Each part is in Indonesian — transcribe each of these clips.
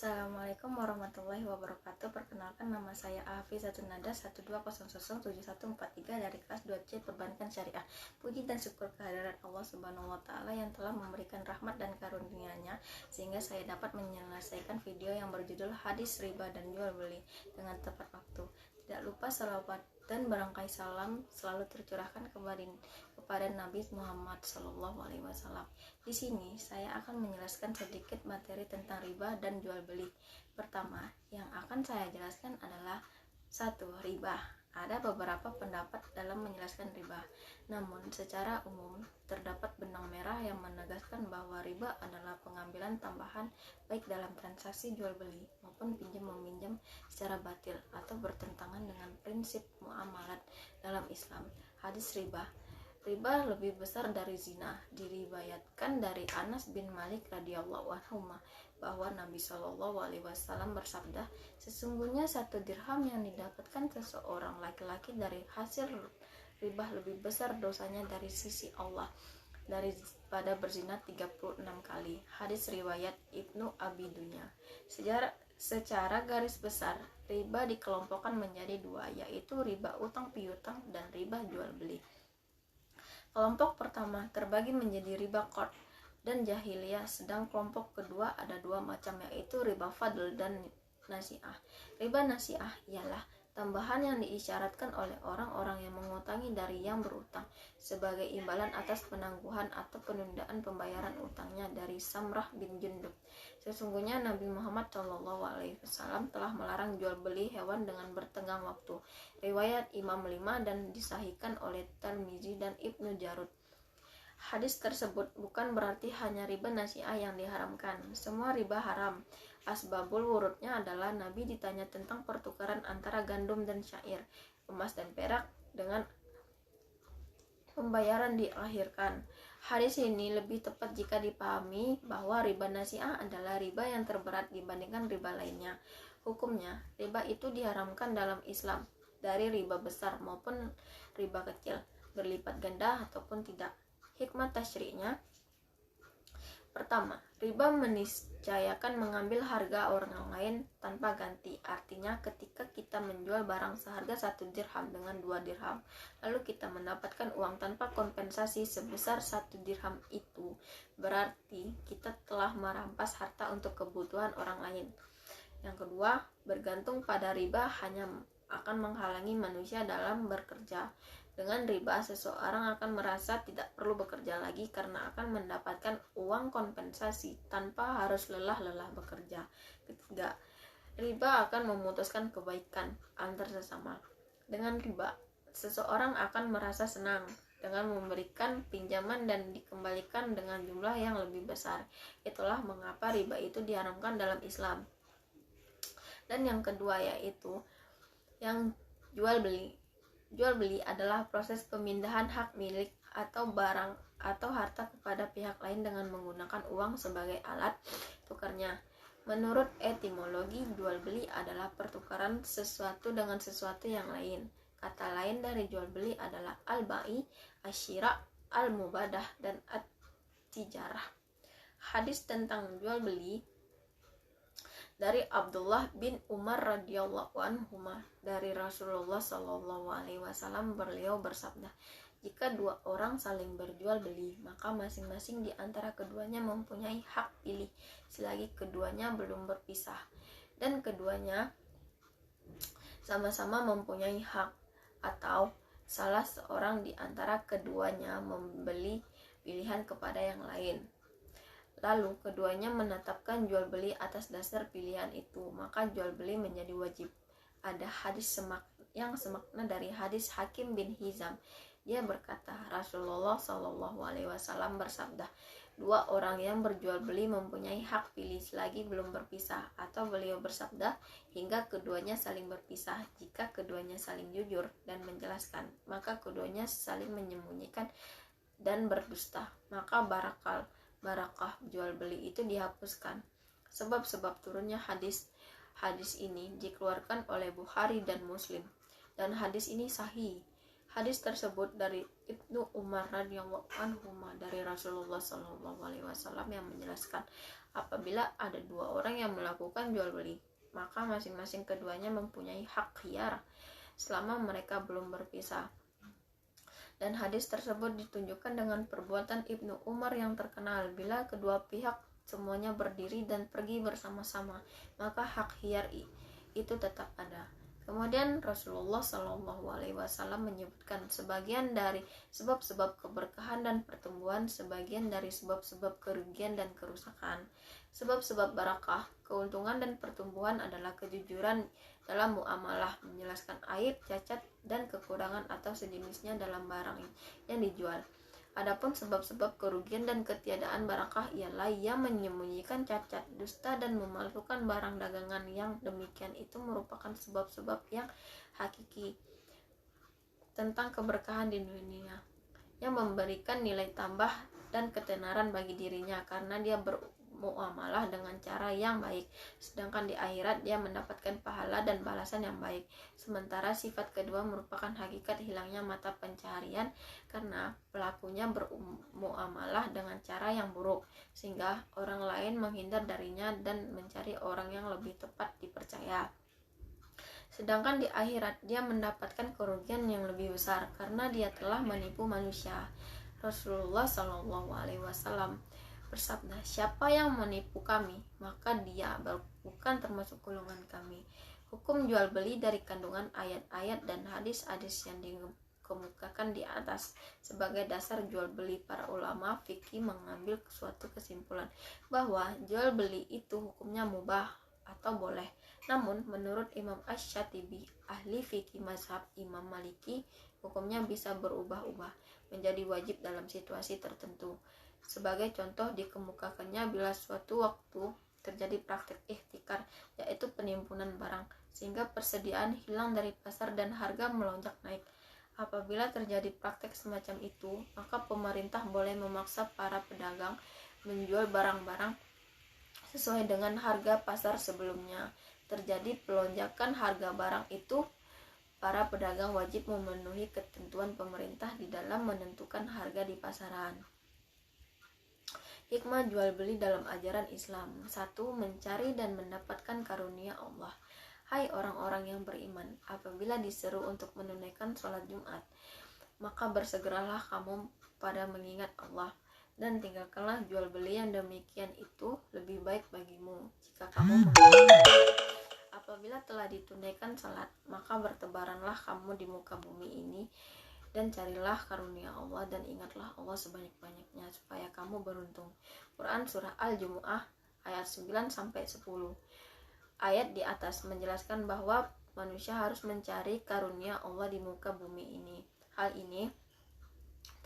Assalamualaikum warahmatullahi wabarakatuh. Perkenalkan, nama saya Hafizatun Nada 12007143 dari kelas 2C Perbankan Syariah. Puji dan syukur kehadirat Allah Subhanahu wa taala yang telah memberikan rahmat dan karunia-Nya sehingga saya dapat menyelesaikan video yang berjudul Hadis Riba dan Jual Beli dengan tepat waktu. Tidak lupa salawat dan barangkali salam selalu tercurahkan kepada Nabi Muhammad SAW. Di sini saya akan menjelaskan sedikit materi tentang riba dan jual beli. Pertama, yang akan saya jelaskan adalah 1. Riba. Ada beberapa pendapat dalam menjelaskan riba. Namun, secara umum terdapat benang merah yang menegaskan bahwa riba adalah pengambilan tambahan baik dalam transaksi jual beli maupun pinjam-meminjam secara batil atau bertentangan dengan prinsip muamalat dalam Islam. Hadis riba. Riba lebih besar dari zina. Diriwayatkan dari Anas bin Malik radhiyallahu anhu bahwa Nabi SAW bersabda, sesungguhnya 1 dirham yang didapatkan seseorang laki-laki dari hasil riba lebih besar dosanya dari sisi Allah daripada berzina 36 kali. Hadis riwayat Ibnu Abi Dunya. Secara garis besar, riba dikelompokkan menjadi 2, yaitu riba utang piutang dan riba jual beli. Kelompok pertama terbagi menjadi riba qard dan jahiliyah, sedang kelompok kedua ada 2 macam, yaitu riba fadl dan nasi'ah. Riba nasi'ah ialah tambahan yang diisyaratkan oleh orang-orang yang mengutangi dari yang berutang sebagai imbalan atas penangguhan atau penundaan pembayaran utangnya. Dari Samrah bin Jundub, sesungguhnya Nabi Muhammad SAW telah melarang jual beli hewan dengan bertenggang waktu. Riwayat Imam 5 dan disahihkan oleh Tirmizi dan Ibnu Jarud. Hadis tersebut bukan berarti hanya riba nasi'ah yang diharamkan. Semua riba haram. Asbabul wurudnya adalah Nabi ditanya tentang pertukaran antara gandum dan syair, emas dan perak dengan pembayaran diakhirkan. Hadis ini lebih tepat jika dipahami bahwa riba nasi'ah adalah riba yang terberat dibandingkan riba lainnya. Hukumnya, riba itu diharamkan dalam Islam dari riba besar maupun riba kecil, berlipat ganda ataupun tidak. Hikmah tasyri'nya: pertama, riba meniscayakan mengambil harga orang lain tanpa ganti. Artinya, ketika kita menjual barang seharga 1 dirham dengan 2 dirham, lalu kita mendapatkan uang tanpa kompensasi sebesar 1 dirham, itu berarti kita telah merampas harta untuk kebutuhan orang lain. Yang kedua, bergantung pada riba hanya akan menghalangi manusia dalam bekerja. Dengan riba, seseorang akan merasa tidak perlu bekerja lagi karena akan mendapatkan uang kompensasi tanpa harus lelah-lelah bekerja. Ketiga, riba akan memutuskan kebaikan antar sesama. Dengan riba, seseorang akan merasa senang dengan memberikan pinjaman dan dikembalikan dengan jumlah yang lebih besar. Itulah mengapa riba itu diharamkan dalam Islam. Dan yang kedua, yaitu yang jual beli. Jual beli adalah proses pemindahan hak milik atau barang atau harta kepada pihak lain dengan menggunakan uang sebagai alat tukarnya. Menurut etimologi, jual beli adalah pertukaran sesuatu dengan sesuatu yang lain. Kata lain dari jual beli adalah al-bai, asyira, al-mubadah, dan at-tijarah. Hadis tentang jual beli dari Abdullah bin Umar radhiyallahu anhuma dari Rasulullah SAW, beliau bersabda, jika 2 orang saling berjual beli, maka masing-masing di antara keduanya mempunyai hak pilih selagi keduanya belum berpisah, dan keduanya sama-sama mempunyai hak, atau salah seorang di antara keduanya membeli pilihan kepada yang lain, lalu keduanya menetapkan jual beli atas dasar pilihan itu, maka jual beli menjadi wajib. Ada hadis yang semakna dari hadis Hakim bin Hizam. Dia berkata, Rasulullah SAW bersabda, 2 orang yang berjual beli mempunyai hak pilih selagi belum berpisah. Atau beliau bersabda, hingga keduanya saling berpisah. Jika keduanya saling jujur dan menjelaskan, maka keduanya saling menyembunyikan dan berdusta, maka barakah jual beli itu dihapuskan. Sebab turunnya hadis ini dikeluarkan oleh Bukhari dan Muslim, dan hadis ini sahih. Hadis tersebut dari Ibnu Umar radhiyallahu anhu dari Rasulullah Shallallahu alaihi wasallam yang menjelaskan, apabila ada dua orang yang melakukan jual beli, maka masing-masing keduanya mempunyai hak khiyar selama mereka belum berpisah. Dan hadis tersebut ditunjukkan dengan perbuatan Ibnu Umar yang terkenal. Bila kedua pihak semuanya berdiri dan pergi bersama-sama, maka hak khiyar itu tetap ada. Kemudian Rasulullah Shallallahu alaihi wasallam menyebutkan sebagian dari sebab-sebab keberkahan dan pertumbuhan, sebagian dari sebab-sebab kerugian dan kerusakan. Sebab-sebab barakah, keuntungan dan pertumbuhan adalah kejujuran dalam muamalah, menjelaskan aib, cacat, dan kekurangan atau sejenisnya dalam barang yang dijual. Adapun sebab-sebab kerugian dan ketiadaan barakah ialah yang menyembunyikan cacat, dusta, dan memalsukan barang dagangan. Yang demikian itu merupakan sebab-sebab yang hakiki tentang keberkahan di dunia, yang memberikan nilai tambah dan ketenaran bagi dirinya karena dia bermuamalah dengan cara yang baik, sedangkan di akhirat dia mendapatkan pahala dan balasan yang baik. Sementara sifat kedua merupakan hakikat hilangnya mata pencaharian karena pelakunya bermuamalah dengan cara yang buruk, sehingga orang lain menghindar darinya dan mencari orang yang lebih tepat dipercaya. Sedangkan di akhirat dia mendapatkan kerugian yang lebih besar karena dia telah menipu manusia. Rasulullah Shallallahu alaihi wasallam bersabda, siapa yang menipu kami, maka dia bukan termasuk golongan kami. Hukum jual beli dari kandungan ayat-ayat dan hadis-hadis yang dikemukakan di atas sebagai dasar jual beli, para ulama fikih mengambil suatu kesimpulan bahwa jual beli itu hukumnya mubah atau boleh. Namun menurut Imam Asy-Syatibi, ahli fikih mazhab Imam Maliki, hukumnya bisa berubah-ubah menjadi wajib dalam situasi tertentu. Sebagai contoh dikemukakannya bila suatu waktu terjadi praktik ihtikar, yaitu penimbunan barang, sehingga persediaan hilang dari pasar dan harga melonjak naik. Apabila terjadi praktik semacam itu, maka pemerintah boleh memaksa para pedagang menjual barang-barang sesuai dengan harga pasar sebelumnya. Terjadi pelonjakan harga barang itu, para pedagang wajib memenuhi ketentuan pemerintah di dalam menentukan harga di pasaran. Hikmah jual beli dalam ajaran Islam. 1. Mencari dan mendapatkan karunia Allah. Hai orang-orang yang beriman, apabila diseru untuk menunaikan sholat Jumat, maka bersegeralah kamu pada mengingat Allah, dan tinggalkanlah jual beli yang demikian itu lebih baik bagimu jika kamu mengingat. Apabila telah ditunaikan salat, maka bertebaranlah kamu di muka bumi ini dan carilah karunia Allah dan ingatlah Allah sebanyak-banyaknya supaya kamu beruntung. Quran Surah Al-Jumu'ah ayat 9-10. Ayat di atas menjelaskan bahwa manusia harus mencari karunia Allah di muka bumi ini. Hal ini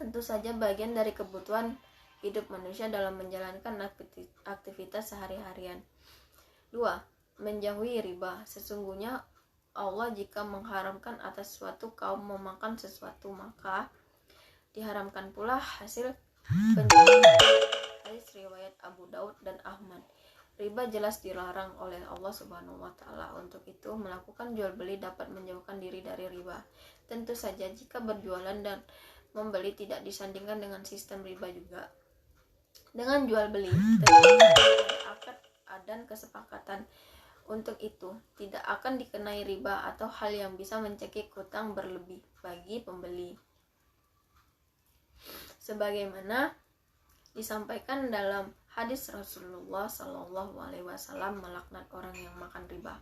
tentu saja bagian dari kebutuhan hidup manusia dalam menjalankan aktivitas sehari-harian. 2. Menjauhi riba. Sesungguhnya Allah jika mengharamkan atas suatu kaum memakan sesuatu, maka diharamkan pula hasil penjualan. Hadis riwayat Abu Daud dan Ahmad. Riba jelas dilarang oleh Allah Subhanahu wa taala. Untuk itu, melakukan jual beli dapat menjauhkan diri dari riba. Tentu saja jika berjualan dan membeli tidak disandingkan dengan sistem riba juga. Dengan jual beli terdapat ada akad dan kesepakatan. Untuk itu, tidak akan dikenai riba atau hal yang bisa mencekik hutang berlebih bagi pembeli. Sebagaimana disampaikan dalam hadis Rasulullah Shallallahu alaihi wasallam melaknat orang yang makan riba,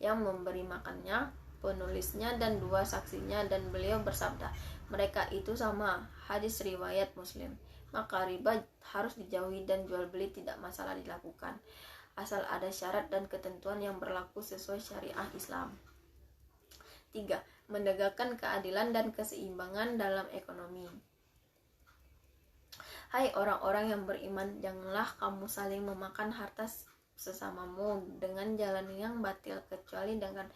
yang memberi makannya, penulisnya dan dua saksinya, dan beliau bersabda, mereka itu sama. Hadis riwayat Muslim. Maka riba harus dijauhi dan jual beli tidak masalah dilakukan, asal ada syarat dan ketentuan yang berlaku sesuai syariah Islam. 3. Menegakkan keadilan dan keseimbangan dalam ekonomi. Hai orang-orang yang beriman, janganlah kamu saling memakan harta sesamamu dengan jalan yang batil, kecuali dengan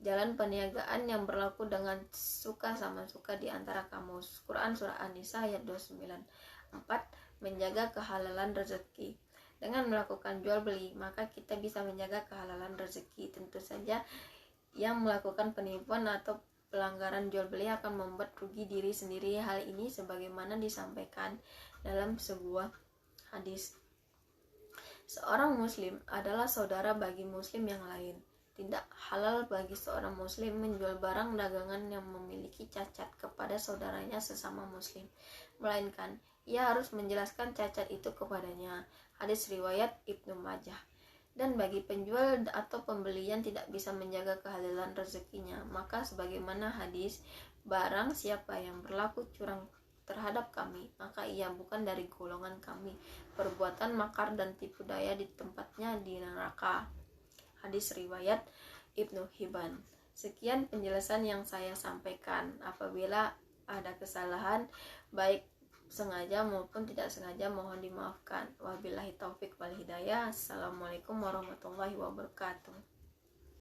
jalan perniagaan yang berlaku dengan suka sama suka di antara kamu. Quran Surah An-Nisa ayat 29. 4. Menjaga kehalalan rezeki. Dengan melakukan jual beli, maka kita bisa menjaga kehalalan rezeki. Tentu saja yang melakukan penipuan atau pelanggaran jual beli akan membuat rugi diri sendiri. Hal ini sebagaimana disampaikan dalam sebuah hadis. Seorang muslim adalah saudara bagi muslim yang lain. Tidak halal bagi seorang muslim menjual barang dagangan yang memiliki cacat kepada saudaranya sesama muslim, melainkan ia harus menjelaskan cacat itu kepadanya. Hadis riwayat Ibnu Majah. Dan bagi penjual atau pembeli yang tidak bisa menjaga kehalalan rezekinya, maka sebagaimana hadis, barang siapa yang berlaku curang terhadap kami, maka ia bukan dari golongan kami. Perbuatan makar dan tipu daya di tempatnya di neraka. Hadis riwayat Ibnu Hibban. Sekian penjelasan yang saya sampaikan. Apabila ada kesalahan baik sengaja maupun tidak sengaja, mohon dimaafkan. Wabillahi taufik wal hidayah. Assalamualaikum warahmatullahi wabarakatuh.